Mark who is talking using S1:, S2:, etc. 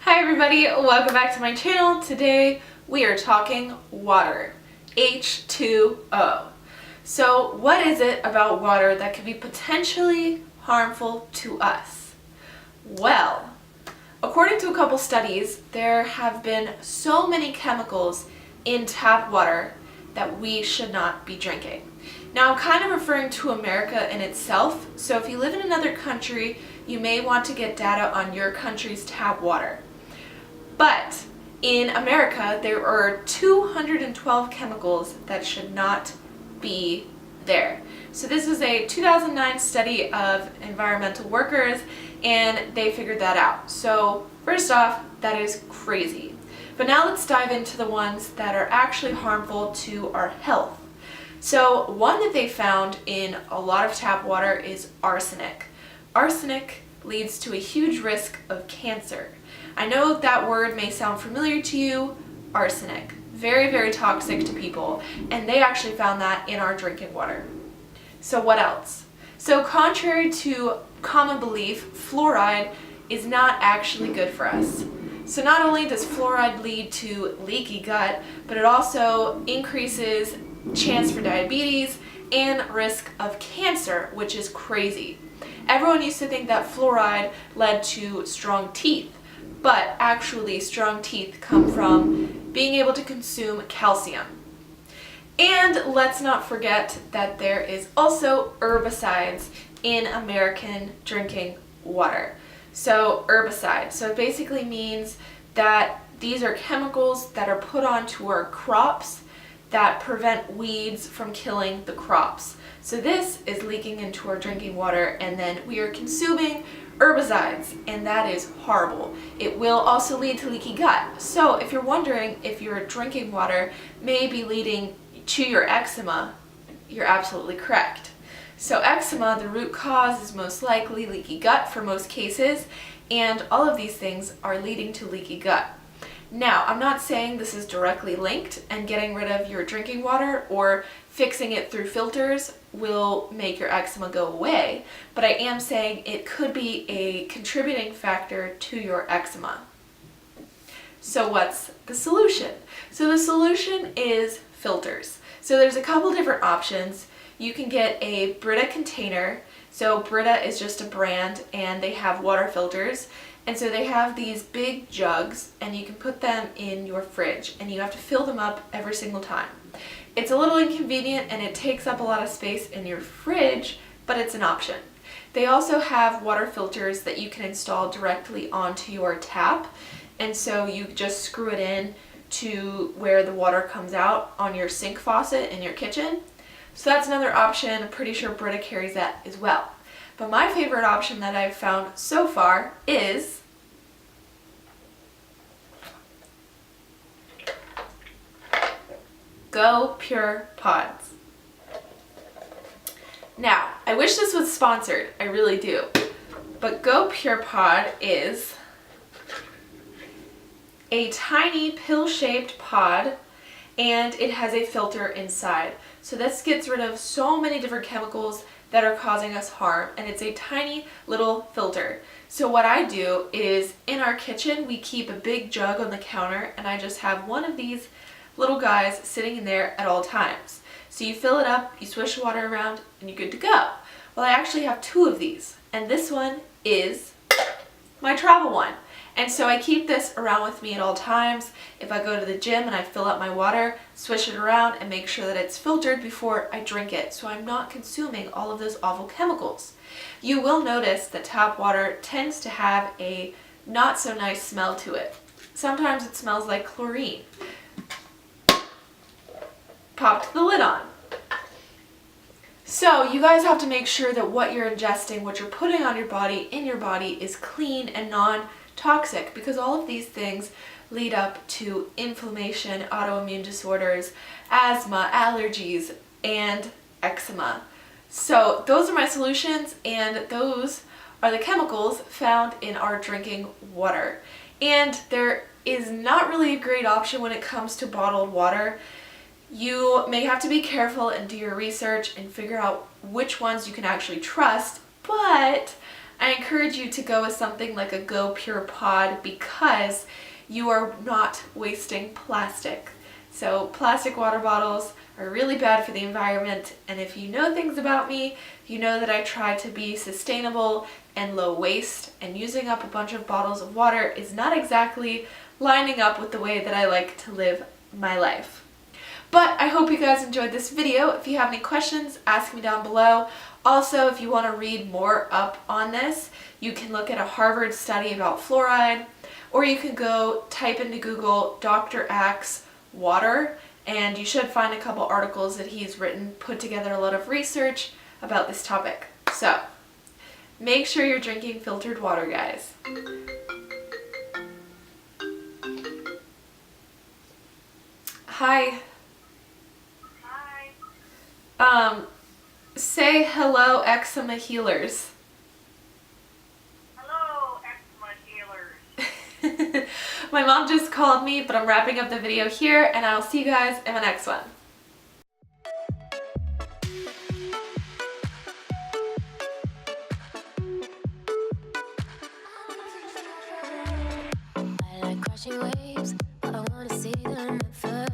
S1: Hi everybody, welcome back to my channel. Today we are talking water, H2O. So what is it about water that could be potentially harmful to us? Well, according to a couple studies, there have been so many chemicals in tap water that we should not be drinking. Now, I'm kind of referring to America in itself, so if you live in another country, you may want to get data on your country's tap water. But in America, there are 212 chemicals that should not be there. So this is a 2009 study of environmental workers, and they figured that out. So first off, that is crazy. But now let's dive into the ones that are actually harmful to our health. So one that they found in a lot of tap water is arsenic. Arsenic leads to a huge risk of cancer. I know that word may sound familiar to you, arsenic. Very, very toxic to people, and they actually found that in our drinking water. So what else? So contrary to common belief, fluoride is not actually good for us. So not only does fluoride lead to leaky gut, but it also increases chance for diabetes and risk of cancer, which is crazy. Everyone used to think that fluoride led to strong teeth, but actually strong teeth come from being able to consume calcium. And let's not forget that there is also herbicides in American drinking water. So herbicide, so it basically means that these are chemicals that are put onto our crops that prevent weeds from killing the crops. So this is leaking into our drinking water, and then we are consuming herbicides, and that is horrible. It will also lead to leaky gut. So if you're wondering if your drinking water may be leading to your eczema, you're absolutely correct. So eczema, the root cause is most likely leaky gut for most cases, and all of these things are leading to leaky gut. Now, I'm not saying this is directly linked, and getting rid of your drinking water or fixing it through filters will make your eczema go away, but I am saying it could be a contributing factor to your eczema. So what's the solution? So the solution is filters. So there's a couple different options. You can get a Brita container. So Brita is just a brand, and they have water filters. And so they have these big jugs, and you can put them in your fridge, and you have to fill them up every single time. It's a little inconvenient, and it takes up a lot of space in your fridge, but it's an option. They also have water filters that you can install directly onto your tap, and so you just screw it in to where the water comes out on your sink faucet in your kitchen. So that's another option. I'm pretty sure Brita carries that as well. But my favorite option that I've found so far is GoPure Pods. Now, I wish this was sponsored, I really do, but GoPure Pod is a tiny pill-shaped pod, and it has a filter inside. So this gets rid of so many different chemicals that are causing us harm, and it's a tiny little filter. So what I do is, in our kitchen, we keep a big jug on the counter, and I just have one of these little guys sitting in there at all times. So you fill it up, you swish the water around, and you're good to go. Well, I actually have two of these, and this one is my travel one. And so I keep this around with me at all times. If I go to the gym and I fill up my water, swish it around and make sure that it's filtered before I drink it, so I'm not consuming all of those awful chemicals. You will notice that tap water tends to have a not so nice smell to it. Sometimes it smells like chlorine. Popped the lid on. So you guys have to make sure that what you're ingesting, what you're putting on your body, in your body, is clean and non-toxic, because all of these things lead up to inflammation, autoimmune disorders, asthma, allergies, and eczema. So those are my solutions, and those are the chemicals found in our drinking water. And there is not really a great option when it comes to bottled water. You may have to be careful and do your research and figure out which ones you can actually trust, but I encourage you to go with something like a GoPure Pod because you are not wasting plastic. So plastic water bottles are really bad for the environment, and if you know things about me, you know that I try to be sustainable and low waste, and using up a bunch of bottles of water is not exactly lining up with the way that I like to live my life. But I hope you guys enjoyed this video. If you have any questions, ask me down below. Also, if you want to read more up on this, you can look at a Harvard study about fluoride, or you can go type into Google Dr. Axe water, and you should find a couple articles that he's written, put together a lot of research about this topic. So, make sure you're drinking filtered water, guys. Hi. Hi. Say hello, eczema healers.
S2: Hello, eczema healers.
S1: My mom just called me, but I'm wrapping up the video here, and I'll see you guys in my next one.
S3: I like crashing waves, but I wanna see them at first.